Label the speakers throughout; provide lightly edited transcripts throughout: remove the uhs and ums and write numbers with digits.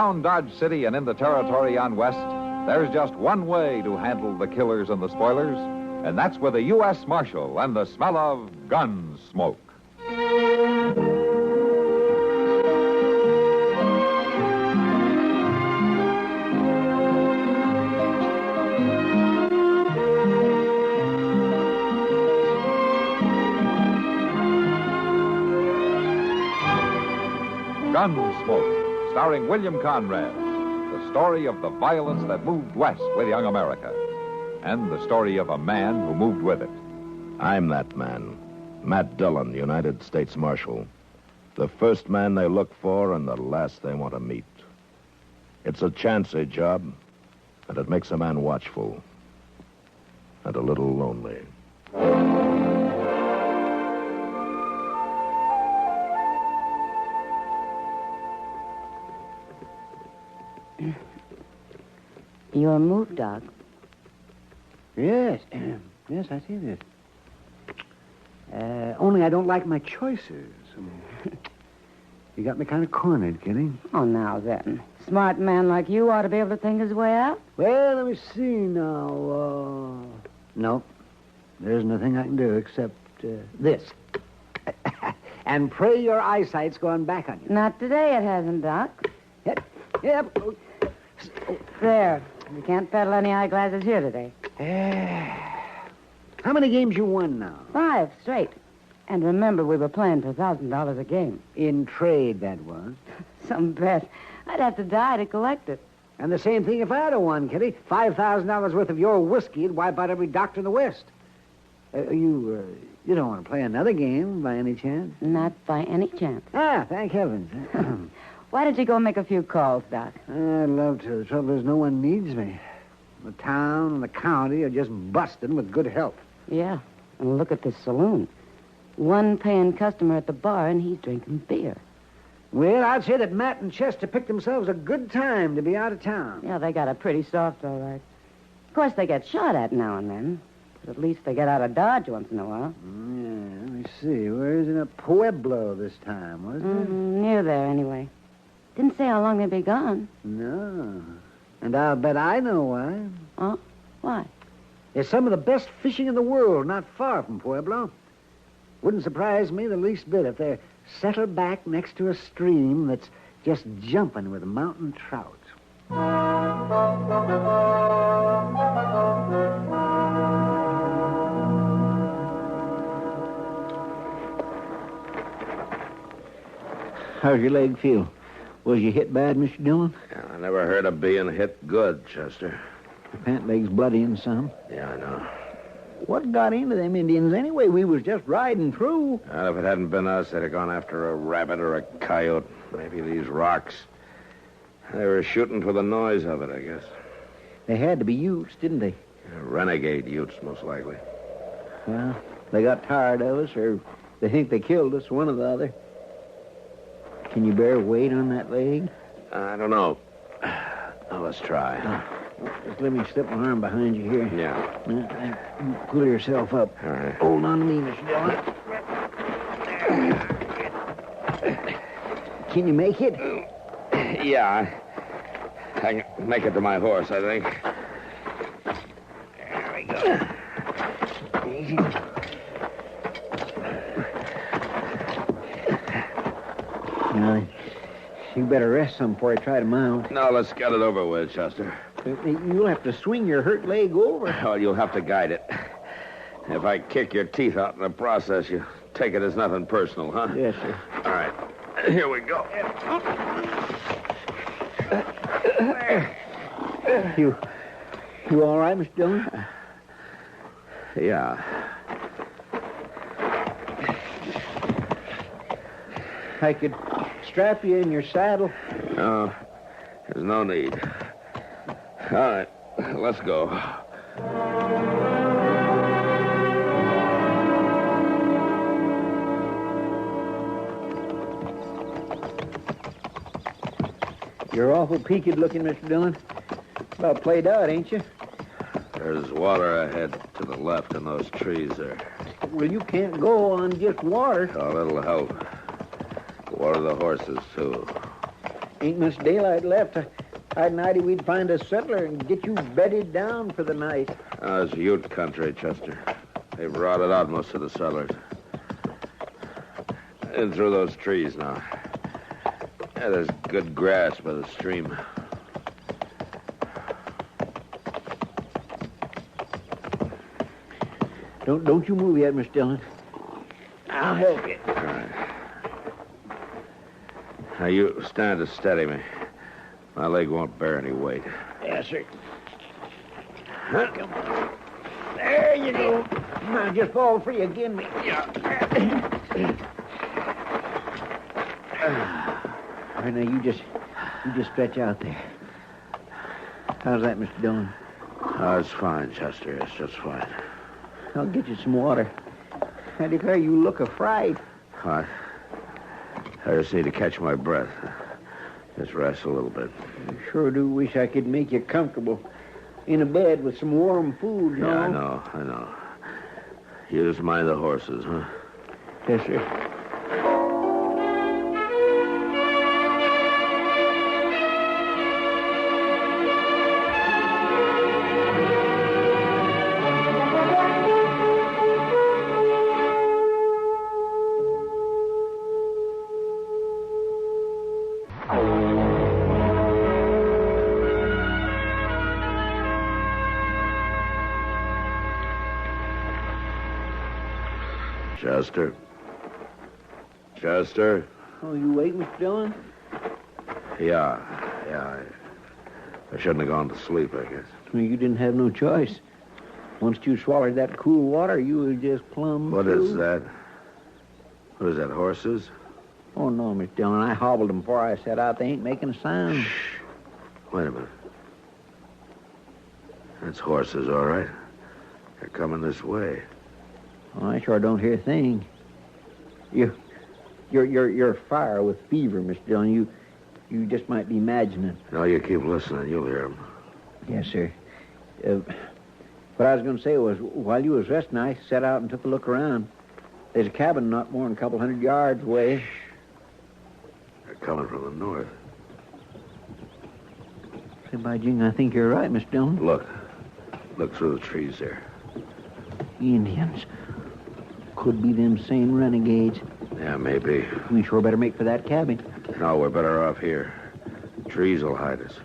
Speaker 1: Around Dodge City and in the territory on West, there's just one way to handle the killers and the spoilers, and that's with a U.S. Marshal and the smell of Gunsmoke. Gunsmoke, starring William Conrad, the story of the violence that moved west with young America, and the story of a man who moved with it.
Speaker 2: I'm that man, Matt Dillon, United States Marshal. The first man they look for and the last they want to meet. It's a chancy job, and it makes a man watchful and a little lonely.
Speaker 3: Your move, Doc.
Speaker 4: Yes. Yes, I see this. Only I don't like my choices. You got me kind of cornered, Kitty.
Speaker 3: Oh, now then. Smart man like you ought to be able to think his way out.
Speaker 4: Well, let me see now. Nope. There isn't a thing I can do except this. And pray your eyesight's gone back on you.
Speaker 3: Not today it hasn't, Doc.
Speaker 4: Yep.
Speaker 3: There. You can't peddle any eyeglasses here today.
Speaker 4: How many games you won now?
Speaker 3: 5 straight. And remember, we were playing for $1,000 a game.
Speaker 4: In trade, that was.
Speaker 3: Some bet. I'd have to die to collect it.
Speaker 4: And the same thing if I'd have won, Kitty. $5,000 worth of your whiskey'd wipe out every doctor in the West. You don't want to play another game by any chance?
Speaker 3: Not by any chance.
Speaker 4: Thank heavens.
Speaker 3: Why don't you go make a few calls, Doc?
Speaker 4: I'd love to. The trouble is no one needs me. The town and the county are just busting with good help.
Speaker 3: Yeah. And look at this saloon. One paying customer at the bar, and he's drinking beer.
Speaker 4: Well, I'd say that Matt and Chester picked themselves a good time to be out of town.
Speaker 3: Yeah, they got it pretty soft, all right. Of course, they get shot at now and then. But at least they get out of Dodge once in a while.
Speaker 4: Yeah, let me see. Where is it? A Pueblo this time, wasn't it?
Speaker 3: Near there, anyway. Didn't say how long they'd be gone.
Speaker 4: No. And I'll bet I know why.
Speaker 3: Oh? Why?
Speaker 4: There's some of the best fishing in the world not far from Pueblo. Wouldn't surprise me the least bit if they're settled back next to a stream that's just jumping with mountain trout. How's your leg feel? Was you hit bad, Mr. Dillon?
Speaker 2: Yeah, I never heard of being hit good, Chester.
Speaker 4: Your pant leg's bloodying some.
Speaker 2: Yeah, I know.
Speaker 4: What got into them Indians anyway? We was just riding through.
Speaker 2: Well, if it hadn't been us, they'd have gone after a rabbit or a coyote. Maybe these rocks. They were shooting for the noise of it, I guess.
Speaker 4: They had to be Utes, didn't they?
Speaker 2: Renegade Utes, most likely.
Speaker 4: Well, they got tired of us, or they think they killed us, one or the other. Can you bear weight on that leg?
Speaker 2: I don't know. Well, let's try.
Speaker 4: Just let me slip my arm behind you here.
Speaker 2: Yeah.
Speaker 4: You pull yourself up.
Speaker 2: All right.
Speaker 4: Hold on to me, Mr. Dillon. Can you make it?
Speaker 2: Yeah, I can make it to my horse, I think.
Speaker 4: There we go. Easy. Now, you better rest some before I try to mount.
Speaker 2: No, let's get it over with, Chester.
Speaker 4: You'll have to swing your hurt leg over.
Speaker 2: Well, you'll have to guide it. If I kick your teeth out in the process, you take it as nothing personal, huh?
Speaker 4: Yes, sir.
Speaker 2: All right. Here we go.
Speaker 4: You all right, Mr. Dillon?
Speaker 2: Yeah.
Speaker 4: I could strap you in your saddle.
Speaker 2: No, there's no need. All right, let's go.
Speaker 4: You're awful peaked looking, Mr. Dillon. About played out, ain't you?
Speaker 2: There's water ahead to the left in those trees there.
Speaker 4: Well, you can't go on just water.
Speaker 2: Oh, that'll help. Water the horses, too.
Speaker 5: Ain't much daylight left. I'd an idea we'd find a settler and get you bedded down for the night.
Speaker 2: It's Ute country, Chester. They've rotted out most of the settlers. In through those trees now. Yeah, there's good grass by the stream.
Speaker 5: Don't you move yet, Miss Dillon. I'll help you.
Speaker 2: All right. Now, you stand to steady me. My leg won't bear any weight.
Speaker 5: Yes, sir. Huh? Come on. There you go. Now, just fall free again, me. Yeah. All right, now, you just stretch out there. How's that, Mr. Dillon?
Speaker 2: Oh, it's fine, Chester. It's just fine.
Speaker 5: I'll get you some water. I declare you look a fright.
Speaker 2: What? I just need to catch my breath. Just rest a little bit.
Speaker 5: I sure do wish I could make you comfortable in a bed with some warm food, no?
Speaker 2: Yeah, I know. You just mind the horses, huh?
Speaker 5: Yes, sir.
Speaker 2: Chester?
Speaker 5: Oh, you awake, Mr. Dillon?
Speaker 2: Yeah. I shouldn't have gone to sleep, I guess.
Speaker 5: Well, you didn't have no choice. Once you swallowed that cool water, you were just plumb
Speaker 2: What
Speaker 5: through.
Speaker 2: is that? What is that, horses?
Speaker 5: Oh, no, Mr. Dillon. I hobbled them before I set out. They ain't making a sound.
Speaker 2: Shh. Wait a minute. That's horses, all right. They're coming this way.
Speaker 5: Oh, I sure don't hear a thing. You're fire with fever, Mr. Dillon. You just might be imagining.
Speaker 2: No, you keep listening. You'll hear them.
Speaker 5: Yes, sir. What I was going to say was, while you was resting, I set out and took a look around. There's a cabin not more than a couple 100 yards away.
Speaker 2: They're coming from the north.
Speaker 5: Say, by jing, I think you're right, Mr. Dillon.
Speaker 2: Look through the trees there.
Speaker 5: Indians. Could be them same renegades.
Speaker 2: Yeah, maybe.
Speaker 5: We sure better make for that cabin.
Speaker 2: No, we're better off here. Trees will hide us.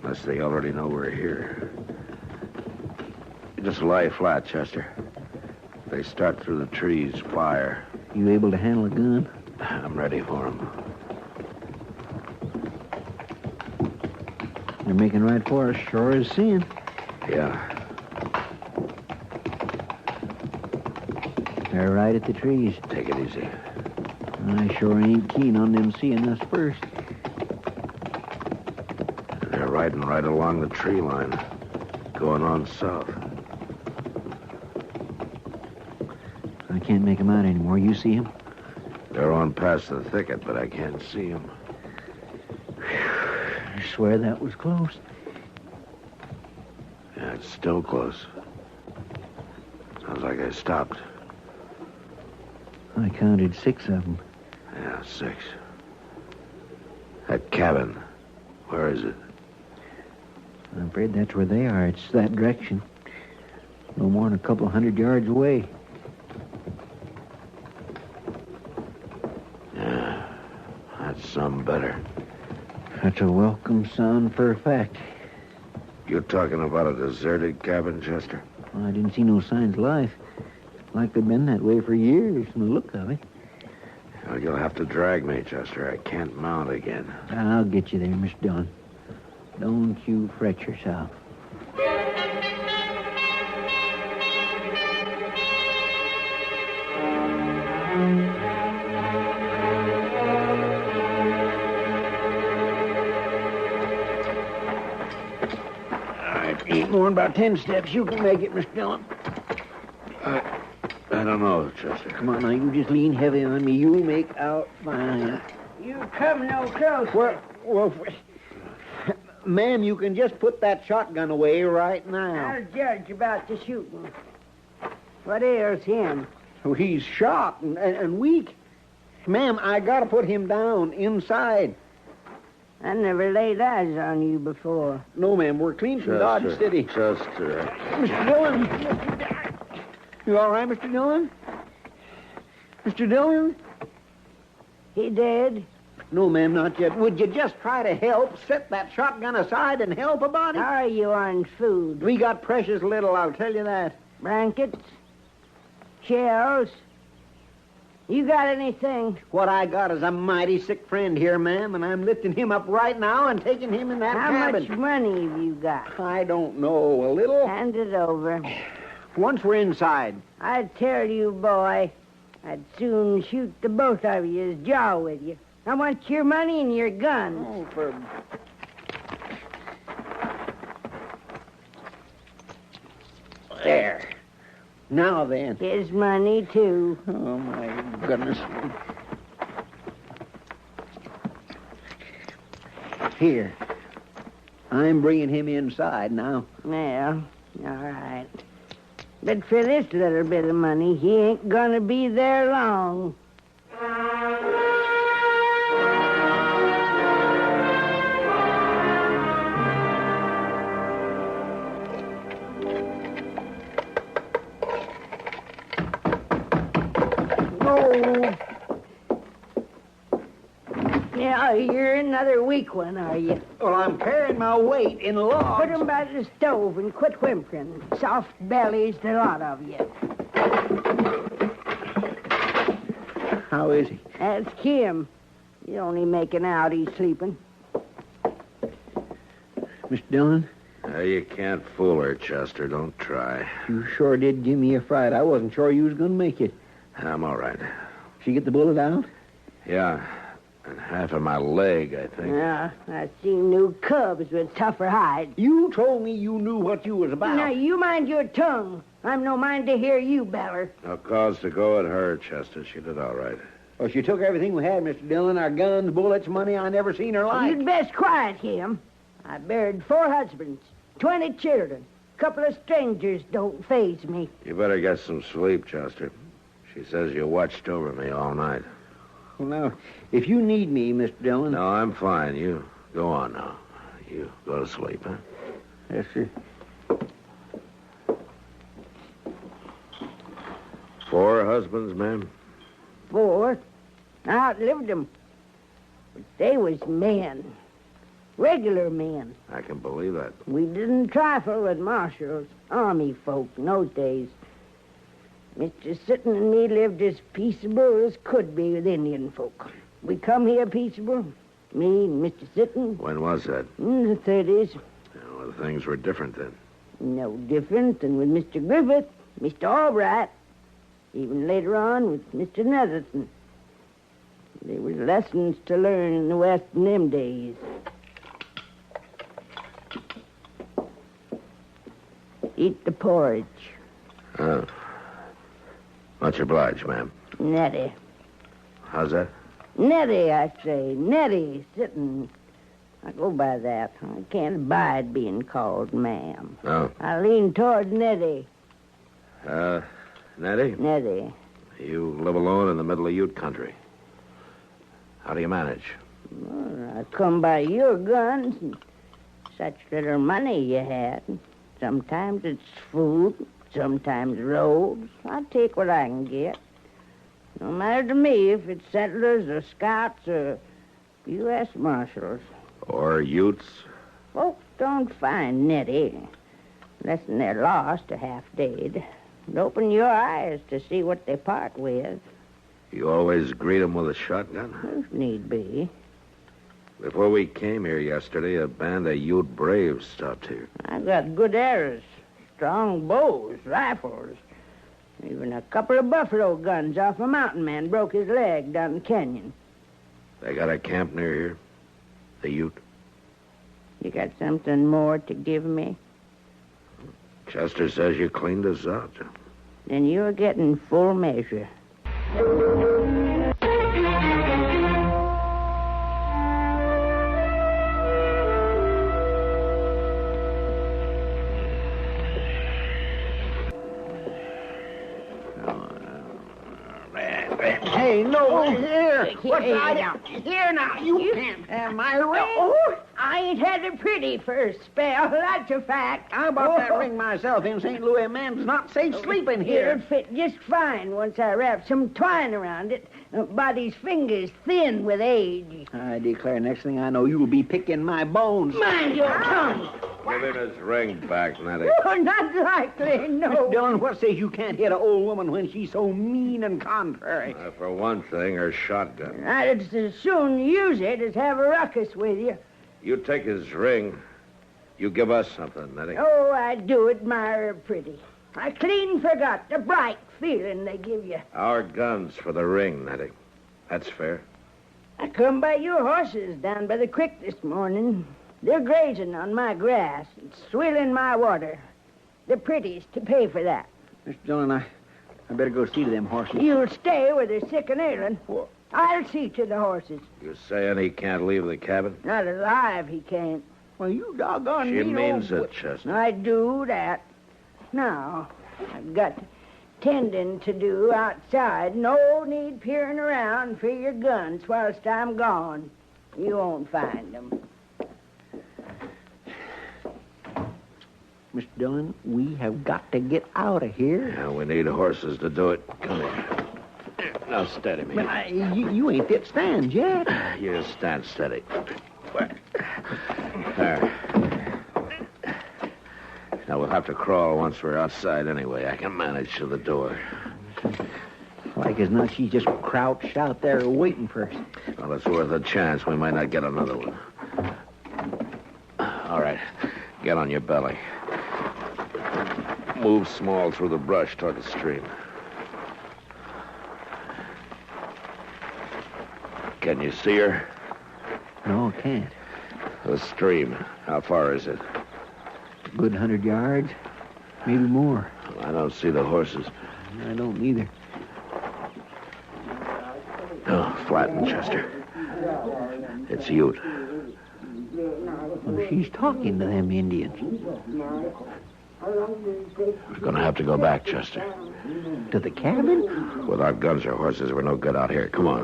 Speaker 2: Unless they already know we're here. Just lie flat, Chester. If they start through the trees, fire.
Speaker 5: You able to handle a gun?
Speaker 2: I'm ready for them.
Speaker 5: They're making right for us, sure as sin.
Speaker 2: Yeah.
Speaker 5: They're right at the trees.
Speaker 2: Take it easy.
Speaker 5: I sure ain't keen on them seeing us first.
Speaker 2: They're riding right along the tree line, going on south.
Speaker 5: I can't make them out anymore. You see them?
Speaker 2: They're on past the thicket, but I can't see them.
Speaker 5: I swear that was close.
Speaker 2: Yeah, it's still close. Sounds like I stopped.
Speaker 5: I counted 6 of them.
Speaker 2: Yeah, 6. That cabin, where is it?
Speaker 5: I'm afraid that's where they are. It's that direction. No more than a couple 100 yards away.
Speaker 2: Yeah, that's some better.
Speaker 5: That's a welcome sound for a fact.
Speaker 2: You're talking about a deserted cabin, Chester?
Speaker 5: Well, I didn't see no signs of life. Like they've been that way for years from the look of it.
Speaker 2: Well, you'll have to drag me, Chester. I can't mount again.
Speaker 5: I'll get you there, Miss Dillon. Don't you fret yourself. All right, ain't more than about 10 steps. You can make it, Miss Dillon.
Speaker 2: I don't know, Chester.
Speaker 5: Come on now, you just lean heavy on me. You'll make out fine.
Speaker 3: You come no closer.
Speaker 5: Well, ma'am, you can just put that shotgun away right now.
Speaker 3: I'll judge about the shooting. What ails him?
Speaker 5: Oh, he's shot and weak. Ma'am, I gotta put him down inside.
Speaker 6: I never laid eyes on you before.
Speaker 5: No, ma'am. We're clean from Dodge City. Mr. Dillon. You all right, Mr. Dillon? Mr. Dillon?
Speaker 6: He dead?
Speaker 5: No, ma'am, not yet. Would you just try to help? Set that shotgun aside and help a body?
Speaker 6: How are you on food?
Speaker 5: We got precious little, I'll tell you that.
Speaker 6: Blankets? Shells? You got anything?
Speaker 5: What I got is a mighty sick friend here, ma'am, and I'm lifting him up right now and taking him in that cabin.
Speaker 6: How much money have you got?
Speaker 5: I don't know. A little?
Speaker 6: Hand it over.
Speaker 5: Once we're inside.
Speaker 6: I tell you, boy, I'd soon shoot the both of you's jaw with you. I want your money and your guns.
Speaker 5: Oh, for... There. Now then.
Speaker 6: His money, too.
Speaker 5: Oh, my goodness. Here. I'm bringing him inside now.
Speaker 6: Well, all right. But for this little bit of money, he ain't gonna be there long. Yeah, you're another weak one, are you?
Speaker 5: Well, I'm carrying my weight in logs.
Speaker 6: Put 'em by the stove and quit whimpering. Soft bellies, the lot of you.
Speaker 5: How is he?
Speaker 6: Ask him. You only making out he's sleeping.
Speaker 5: Mr. Dillon?
Speaker 2: You can't fool her, Chester. Don't try.
Speaker 5: You sure did give me a fright. I wasn't sure you was going to make it.
Speaker 2: I'm all right.
Speaker 5: She get the bullet out?
Speaker 2: Yeah. And half of my leg, I think.
Speaker 6: Yeah, I seen new cubs with tougher hides.
Speaker 5: You told me you knew what you was about.
Speaker 6: Now, you mind your tongue. I'm no mind to hear you, Beller.
Speaker 2: No cause to go at her, Chester. She did all right.
Speaker 5: Well, she took everything we had, Mr. Dillon. Our guns, bullets, money. I never seen her like.
Speaker 6: You'd best quiet him. I buried 4 husbands, 20 children. Couple of strangers don't faze me.
Speaker 2: You better get some sleep, Chester. She says you watched over me all night.
Speaker 5: Well, now, if you need me, Mr. Dillon...
Speaker 2: No, I'm fine. You go on now. You go to sleep, huh?
Speaker 5: Yes, sir.
Speaker 2: 4 husbands, ma'am?
Speaker 6: 4. I outlived them. But they was men. Regular men.
Speaker 2: I can believe that.
Speaker 6: We didn't trifle with marshals, army folk in those days. Mr. Sitton and me lived as peaceable as could be with Indian folk. We come here peaceable, me and Mr. Sitton.
Speaker 2: When was that?
Speaker 6: In the 30s.
Speaker 2: Well, things were different then.
Speaker 6: No different than with Mr. Griffith, Mr. Albright, even later on with Mr. Netherton. There was lessons to learn in the West in them days. Eat the porridge.
Speaker 2: Oh. Much obliged, ma'am.
Speaker 6: Nettie.
Speaker 2: How's that?
Speaker 6: Nettie, I say. Nettie Sitton. I go by that. I can't abide being called ma'am.
Speaker 2: Oh.
Speaker 6: I lean toward Nettie.
Speaker 2: Nettie?
Speaker 6: Nettie.
Speaker 2: You live alone in the middle of Ute country. How do you manage?
Speaker 6: Well, I come by your guns and such little money you had. Sometimes it's food, sometimes robes. I take what I can get. No matter to me if it's settlers or scouts or U.S. Marshals.
Speaker 2: Or Utes?
Speaker 6: Folks don't find Nettie unless they're lost or half dead. And open your eyes to see what they part with.
Speaker 2: You always greet 'em with a shotgun?
Speaker 6: If need be.
Speaker 2: Before we came here yesterday, a band of Ute braves stopped here.
Speaker 6: I got good arrows, strong bows, rifles. Even a couple of buffalo guns off a mountain man broke his leg down the canyon.
Speaker 2: They got a camp near here? The Ute?
Speaker 6: You got something more to give me?
Speaker 2: Chester says you cleaned us out.
Speaker 6: Then you're getting full measure.
Speaker 5: Hey, no, here.
Speaker 6: What's
Speaker 5: that? Here now, you can't have my ring.
Speaker 6: Oh, I ain't had it pretty for a spell, that's a fact.
Speaker 5: How about that ring myself in St. Louis? Man's not safe sleeping here.
Speaker 6: It'll fit just fine once I wrap some twine around it. Body's fingers thin with age.
Speaker 5: I declare, next thing I know, you'll be picking my bones.
Speaker 6: Mind your tongue.
Speaker 2: Give him his ring back, Nettie.
Speaker 6: Oh, not likely, no.
Speaker 5: Mr. Dillon, what says you can't hit an old woman when she's so mean and contrary?
Speaker 2: For one thing, her shotgun.
Speaker 6: I'd as soon use it as have a ruckus with you.
Speaker 2: You take his ring. You give us something, Nettie.
Speaker 6: Oh, I do admire her pretty. I clean forgot the bright feeling they give you.
Speaker 2: Our guns for the ring, Nettie. That's fair.
Speaker 6: I come by your horses down by the creek this morning. They're grazing on my grass and swilling my water. The prettiest to pay for that.
Speaker 5: Mr. Dillon, I better go see to them horses.
Speaker 6: You'll stay where they're sick and ailing. I'll see to the horses.
Speaker 2: You saying he can't leave the cabin?
Speaker 6: Not alive, he can't.
Speaker 5: Well, you doggone
Speaker 2: She
Speaker 5: mean
Speaker 2: means
Speaker 5: old...
Speaker 2: it, Chester.
Speaker 6: I do that. Now, I've got tending to do outside. No need peering around for your guns whilst I'm gone. You won't find them.
Speaker 5: Mr. Dillon, we have got to get out of here.
Speaker 2: Yeah, we need horses to do it. Come here. Now, steady me.
Speaker 5: But you ain't fit stand yet.
Speaker 2: You stand steady. There. Now, we'll have to crawl once we're outside anyway. I can manage to the door.
Speaker 5: Like as not, she's just crouched out there waiting for us.
Speaker 2: Well, it's worth a chance. We might not get another one. All right. Get on your belly. Move small through the brush toward the stream. Can you see her?
Speaker 5: No, I can't.
Speaker 2: The stream. How far is it?
Speaker 5: A good 100 yards, maybe more.
Speaker 2: I don't see the horses.
Speaker 5: I don't either.
Speaker 2: Oh, flatten, Chester. It's Ute.
Speaker 5: Well, she's talking to them Indians.
Speaker 2: We're going to have to go back, Chester.
Speaker 5: To the cabin?
Speaker 2: Without guns or horses, we're no good out here. Come on.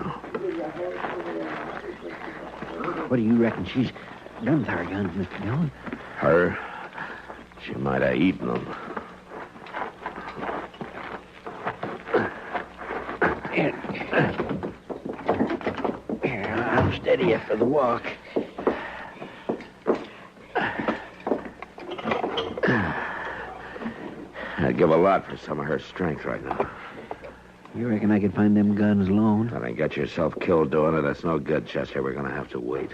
Speaker 5: What do you reckon she's done with our guns, Mr. Dillon?
Speaker 2: Her? She might have eaten them.
Speaker 5: Here, I'll steady you for the walk.
Speaker 2: I'd give a lot for some of her strength right now.
Speaker 5: You reckon I could find them guns alone?
Speaker 2: Don't get yourself killed doing it. That's no good, Chester. We're going to have to wait.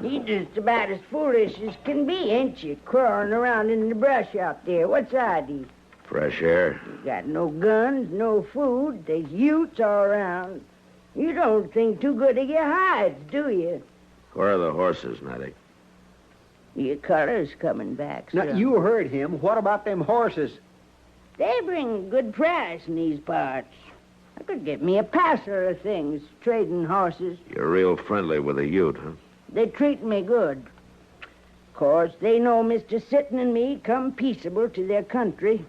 Speaker 6: You're just about as foolish as can be, ain't you? Crawling around in the brush out there. What's ID?
Speaker 2: Fresh air?
Speaker 6: You got no guns, no food. There's Utes all around. You don't think too good of your hides, do you?
Speaker 2: Where are the horses, Nettie?
Speaker 6: Your color's coming back,
Speaker 5: Now,
Speaker 6: son.
Speaker 5: you heard him. What about them horses?
Speaker 6: They bring a good price in these parts. I could get me a parcel of things trading horses.
Speaker 2: You're real friendly with a Ute, huh?
Speaker 6: They treat me good. Of course, they know Mr. Sitton and me come peaceable to their country.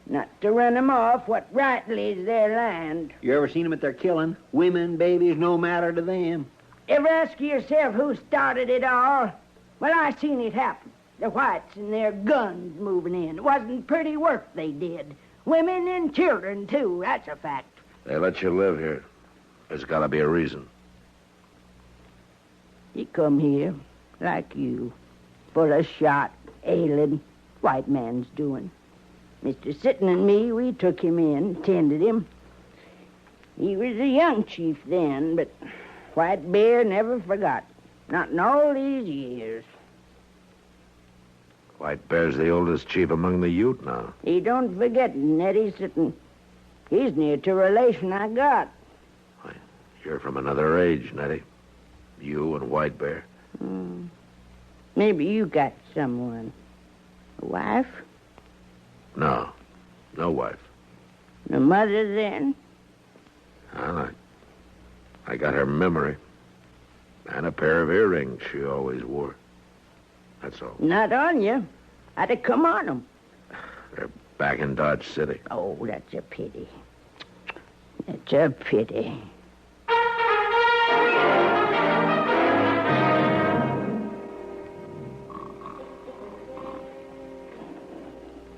Speaker 6: Not to run 'em off what rightly is their land.
Speaker 5: You ever seen them at their killing? Women, babies, no matter to them.
Speaker 6: Ever ask yourself who started it all? Well, I seen it happen. The whites and their guns moving in. It wasn't pretty work they did. Women and children, too. That's a fact.
Speaker 2: They let you live here. There's got to be a reason.
Speaker 6: He come here, like you, full of shot, ailing, white man's doing. Mr. Sitton and me, we took him in, tended him. He was a young chief then, but White Bear never forgot. Not in all these years.
Speaker 2: White Bear's the oldest chief among the Ute now.
Speaker 6: He don't forget Nettie Sitton. He's near to a relation I got.
Speaker 2: You're from another age, Nettie. You and White Bear.
Speaker 6: Maybe you got someone. A wife?
Speaker 2: No. No wife.
Speaker 6: A mother, then?
Speaker 2: Well, I got her memory. And a pair of earrings she always wore. That's all.
Speaker 6: Not on you. I'd have come on 'em.
Speaker 2: They're back in Dodge City.
Speaker 6: Oh, that's a pity. It's a pity.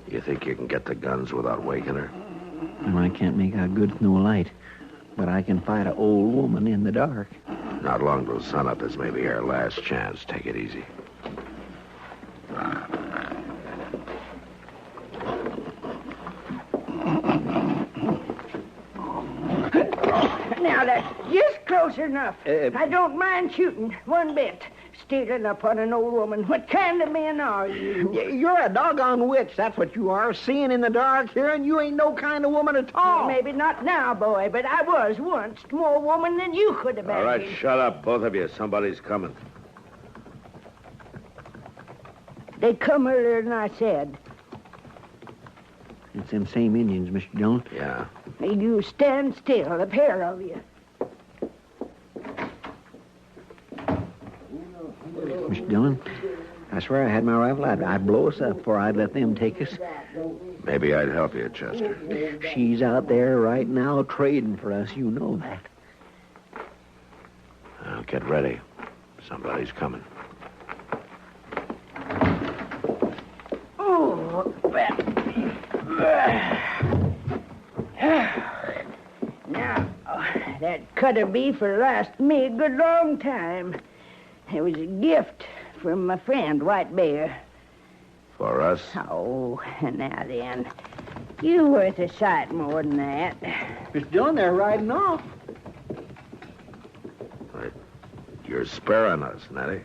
Speaker 2: You think you can get the guns without waking her?
Speaker 5: Well, I can't make out good with no light, but I can fight an old woman in the dark.
Speaker 2: Not long till sunup. This may be our last chance. Take it easy.
Speaker 6: Now, that's just close enough. I don't mind shooting one bit. Stealing up on an old woman. What kind of men are you?
Speaker 5: You're a doggone witch, that's what you are. Seeing in the dark here, and you ain't no kind of woman at all.
Speaker 6: Well, maybe not now, boy, but I was once more woman than you could imagine.
Speaker 2: All right, shut up, both of you. Somebody's coming.
Speaker 6: They come earlier than I said.
Speaker 5: It's them same Indians, Mr. Dillon.
Speaker 2: Yeah.
Speaker 6: You stand still, the pair of you.
Speaker 5: Mr. Dillon, I swear I had my rifle. I'd blow us up before I'd let them take us.
Speaker 2: Maybe I'd help you, Chester.
Speaker 5: She's out there right now trading for us. You know that.
Speaker 2: Now, get ready. Somebody's coming.
Speaker 6: Oh, now, that cut of beef will last me a good long time. It was a gift from my friend, White Bear.
Speaker 2: For us?
Speaker 6: Oh, now then. You worth a sight more than that.
Speaker 5: Mr. Dillon, they're riding off.
Speaker 2: Wait. You're sparing us, Nettie.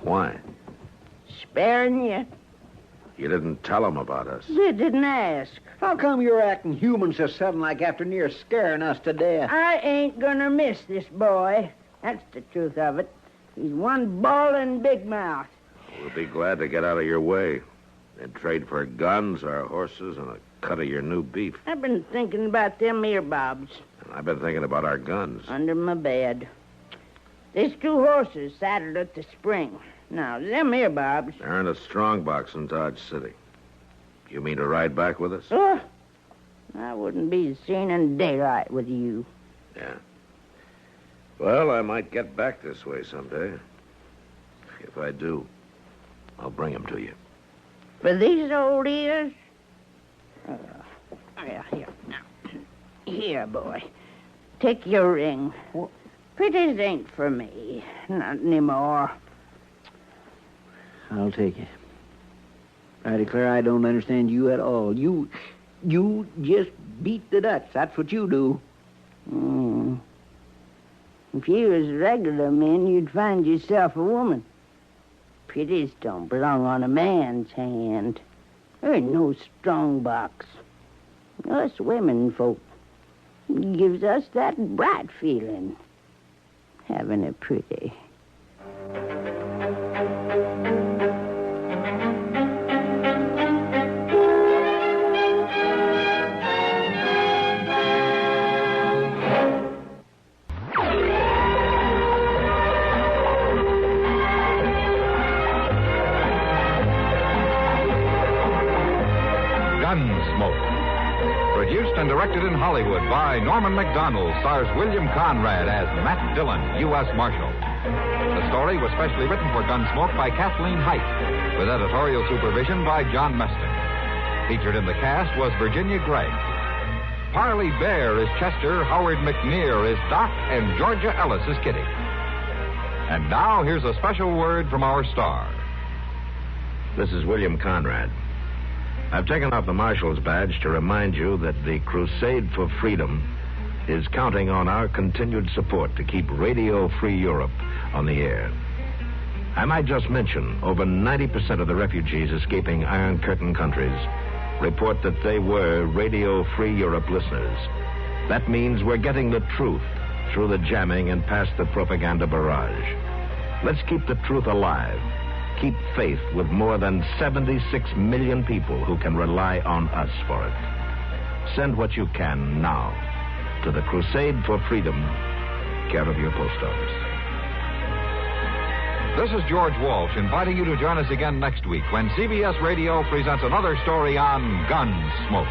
Speaker 2: Why?
Speaker 6: Sparing you?
Speaker 2: You didn't tell them about us.
Speaker 6: You didn't ask.
Speaker 5: How come you're acting human so sudden like after near scaring us to death?
Speaker 6: I ain't gonna miss this boy. That's the truth of it. He's one ballin' big mouth.
Speaker 2: We'll be glad to get out of your way and trade for guns, our horses, and a cut of your new beef.
Speaker 6: I've been thinking about them earbobs
Speaker 2: And I've been thinking about our guns.
Speaker 6: under my bed. There's 2 horses saddled at the spring. Now, them earbobs...
Speaker 2: They're in a strong box in Dodge City. You mean to ride back with us?
Speaker 6: Oh, I wouldn't be seen in daylight with you.
Speaker 2: Yeah. Well, I might get back this way someday. If I do, I'll bring them to you.
Speaker 6: For these old ears? Yeah, here. Now, here, boy. Take your ring. Pretties ain't for me. Not anymore.
Speaker 5: I'll take it. I declare I don't understand you at all. You just beat the Dutch. That's what you do.
Speaker 6: If you was regular men, you'd find yourself a woman. Pretties don't belong on a man's hand. There ain't no strong box. Us women folk gives us that bright feeling. Having a pretty.
Speaker 1: Gunsmoke. Produced and directed in Hollywood by Norman Macdonald, stars William Conrad as Matt Dillon, U.S. Marshal. The story was specially written for Gunsmoke by Kathleen Height, with editorial supervision by John Meston. Featured in the cast was Virginia Gregg. Parley Bear is Chester, Howard McNear is Doc, and Georgia Ellis is Kitty. And now, here's a special word from our star.
Speaker 2: This is William Conrad. I've taken off the Marshal's badge to remind you that the Crusade for Freedom is counting on our continued support to keep Radio Free Europe on the air. I might just mention, over 90% of the refugees escaping Iron Curtain countries report that they were Radio Free Europe listeners. That means we're getting the truth through the jamming and past the propaganda barrage. Let's keep the truth alive. Keep faith with more than 76 million people who can rely on us for it. Send what you can now to the Crusade for Freedom, care of your post office.
Speaker 1: This is George Walsh inviting you to join us again next week when CBS Radio presents another story on Gunsmoke.